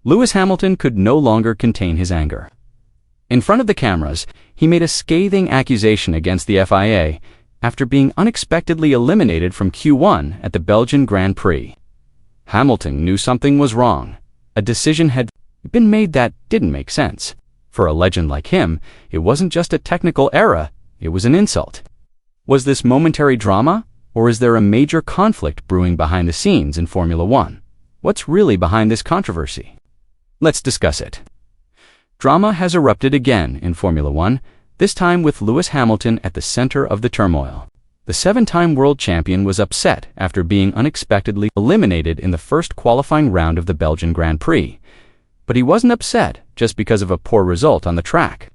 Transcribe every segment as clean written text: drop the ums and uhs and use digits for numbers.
Lewis Hamilton could no longer contain his anger. In front of the cameras, he made a scathing accusation against the FIA after being unexpectedly eliminated from Q1 at the Belgian Grand Prix. Hamilton knew something was wrong. A decision had been made that didn't make sense. For a legend like him, it wasn't just a technical error, it was an insult. Was this momentary drama, or is there a major conflict brewing behind the scenes in Formula One? What's really behind this controversy? Let's discuss it. Drama has erupted again in Formula One, this time with Lewis Hamilton at the center of the turmoil. The seven-time world champion was upset after being unexpectedly eliminated in the first qualifying round of the Belgian Grand Prix. But he wasn't upset just because of a poor result on the track.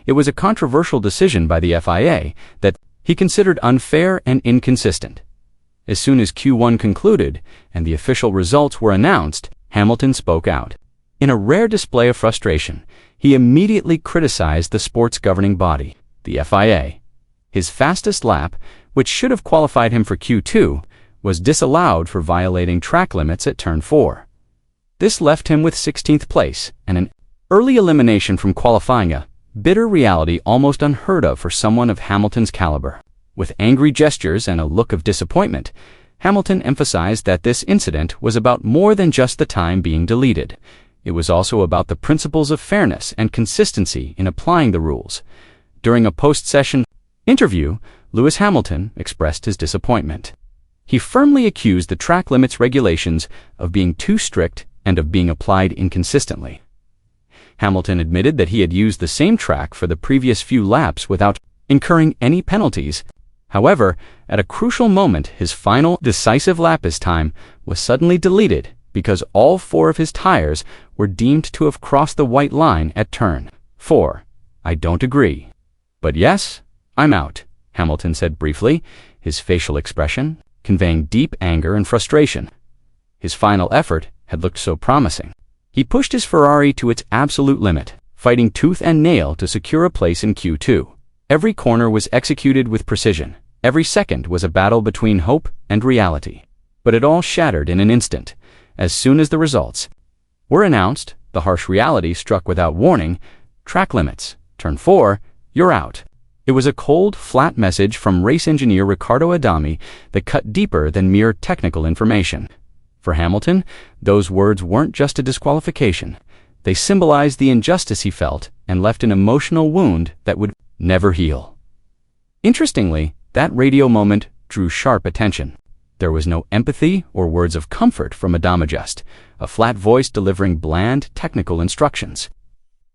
It was a controversial decision by the FIA that he considered unfair and inconsistent. As soon as Q1 concluded and the official results were announced, Hamilton spoke out. In a rare display of frustration, he immediately criticized the sport's governing body, the FIA. His fastest lap, which should have qualified him for Q2, was disallowed for violating track limits at turn 4. This left him with 16th place and an early elimination from qualifying, a bitter reality almost unheard of for someone of Hamilton's caliber. With angry gestures and a look of disappointment, Hamilton emphasized that this incident was about more than just the time being deleted. It was also about the principles of fairness and consistency in applying the rules. During a post-session interview, Lewis Hamilton expressed his disappointment. He firmly accused the track limits regulations of being too strict and of being applied inconsistently. Hamilton admitted that he had used the same track for the previous few laps without incurring any penalties. However, at a crucial moment, his final decisive lap time was suddenly deleted because all 4 of his tires were deemed to have crossed the white line at turn 4. "I don't agree. But yes, I'm out," Hamilton said briefly, his facial expression conveying deep anger and frustration. His final effort had looked so promising. He pushed his Ferrari to its absolute limit, fighting tooth and nail to secure a place in Q2. Every corner was executed with precision. Every second was a battle between hope and reality. But it all shattered in an instant. As soon as the results were announced, the harsh reality struck without warning: track limits, turn 4, you're out. It was a cold, flat message from race engineer Riccardo Adami that cut deeper than mere technical information. For Hamilton, those words weren't just a disqualification. They symbolized the injustice he felt and left an emotional wound that would never heal. Interestingly, that radio moment drew sharp attention. There was no empathy or words of comfort from Adami, just a flat voice delivering bland, technical instructions.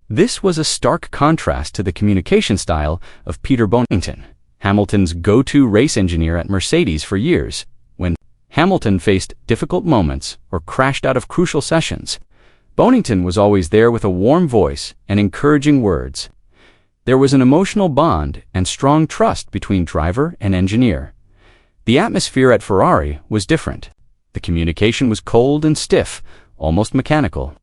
This was a stark contrast to the communication style of Peter Bonington, Hamilton's go-to race engineer at Mercedes for years. When Hamilton faced difficult moments or crashed out of crucial sessions, Bonington was always there with a warm voice and encouraging words. There was an emotional bond and strong trust between driver and engineer. The atmosphere at Ferrari was different. The communication was cold and stiff, almost mechanical.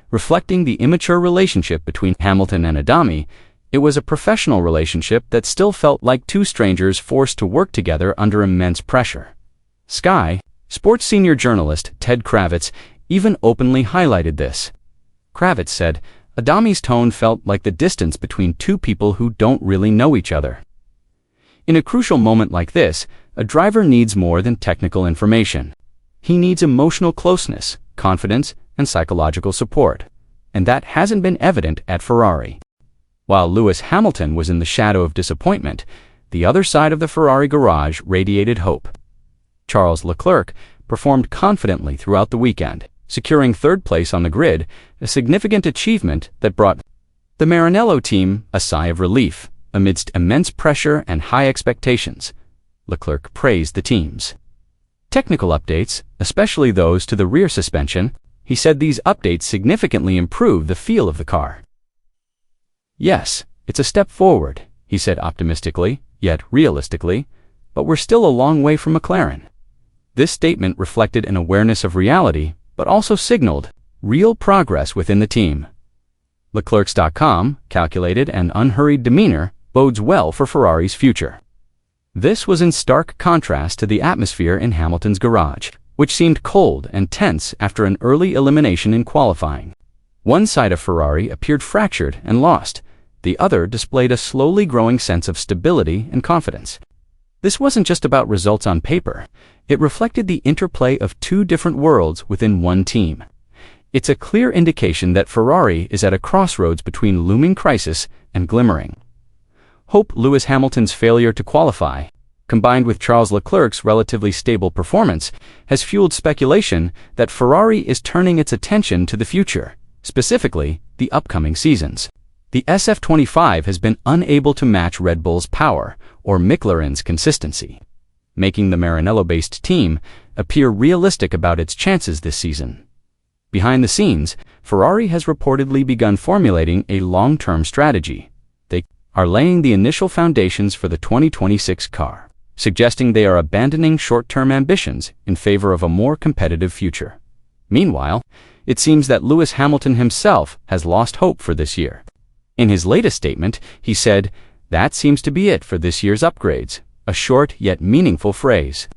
Reflecting the immature relationship between Hamilton and Adami, it was a professional relationship that still felt like two strangers forced to work together under immense pressure. Sky Sports senior journalist Ted Kravitz even openly highlighted this. Kravitz said, "Adami's tone felt like the distance between two people who don't really know each other." In a crucial moment like this, a driver needs more than technical information. He needs emotional closeness, confidence, and psychological support. And that hasn't been evident at Ferrari. While Lewis Hamilton was in the shadow of disappointment, the other side of the Ferrari garage radiated hope. Charles Leclerc performed confidently throughout the weekend, securing third place on the grid, a significant achievement that brought the Maranello team a sigh of relief amidst immense pressure and high expectations. Leclerc praised the team's technical updates, especially those to the rear suspension. He said these updates significantly improve the feel of the car. "Yes, it's a step forward," he said optimistically, yet realistically, "but we're still a long way from McLaren." This statement reflected an awareness of reality, but also signaled real progress within the team. Leclerc's.com calculated and unhurried demeanor bodes well for Ferrari's future. This was in stark contrast to the atmosphere in Hamilton's garage. which seemed cold and tense after an early elimination in qualifying. One side of Ferrari appeared fractured and lost. The other displayed a slowly growing sense of stability and confidence. This wasn't just about results on paper. It reflected the interplay of two different worlds within one team. It's a clear indication that Ferrari is at a crossroads between looming crisis and glimmering hope. Lewis Hamilton's failure to qualify, combined with Charles Leclerc's relatively stable performance, has fueled speculation that Ferrari is turning its attention to the future, specifically the upcoming seasons. The SF25 has been unable to match Red Bull's power or McLaren's consistency, making the Maranello-based team appear realistic about its chances this season. Behind the scenes, Ferrari has reportedly begun formulating a long-term strategy. They are laying the initial foundations for the 2026 car, suggesting they are abandoning short-term ambitions in favor of a more competitive future. Meanwhile, it seems that Lewis Hamilton himself has lost hope for this year. In his latest statement, he said, "That seems to be it for this year's upgrades," a short yet meaningful phrase.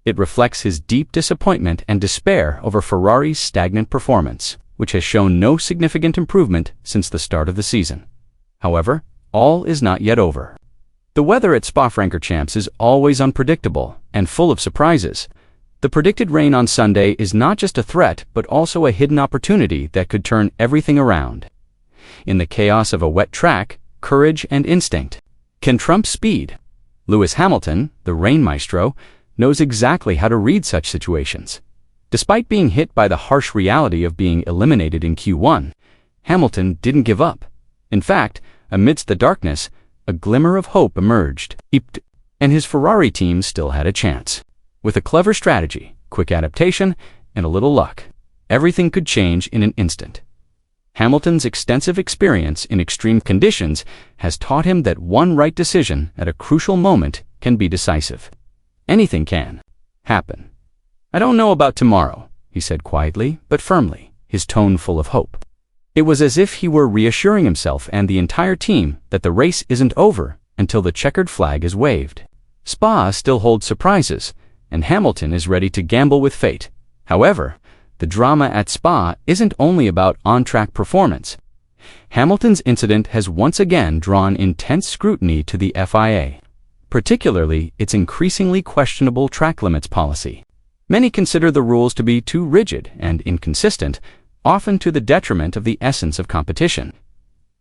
It reflects his deep disappointment and despair over Ferrari's stagnant performance, which has shown no significant improvement since the start of the season. However, all is not yet over. The weather at Spa-Francorchamps is always unpredictable and full of surprises. The predicted rain on Sunday is not just a threat but also a hidden opportunity that could turn everything around. In the chaos of a wet track, courage and instinct can trump speed. Lewis Hamilton, the rain maestro, knows exactly how to read such situations. Despite being hit by the harsh reality of being eliminated in Q1, Hamilton didn't give up. In fact, amidst the darkness, a glimmer of hope emerged, and his Ferrari team still had a chance. With a clever strategy, quick adaptation, and a little luck, everything could change in an instant. Hamilton's extensive experience in extreme conditions has taught him that one right decision at a crucial moment can be decisive. Anything can happen. "I don't know about tomorrow," he said quietly but firmly, his tone full of hope. It was as if he were reassuring himself and the entire team that the race isn't over until the checkered flag is waved. Spa still holds surprises, and Hamilton is ready to gamble with fate. However, the drama at Spa isn't only about on-track performance. Hamilton's incident has once again drawn intense scrutiny to the FIA, particularly its increasingly questionable track limits policy. Many consider the rules to be too rigid and inconsistent, often to the detriment of the essence of competition.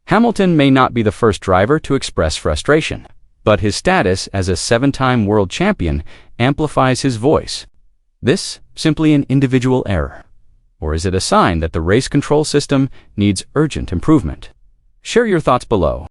Hamilton may not be the first driver to express frustration, but his status as a seven-time world champion amplifies his voice. This simply an individual error? Or is it a sign that the race control system needs urgent improvement? Share your thoughts below.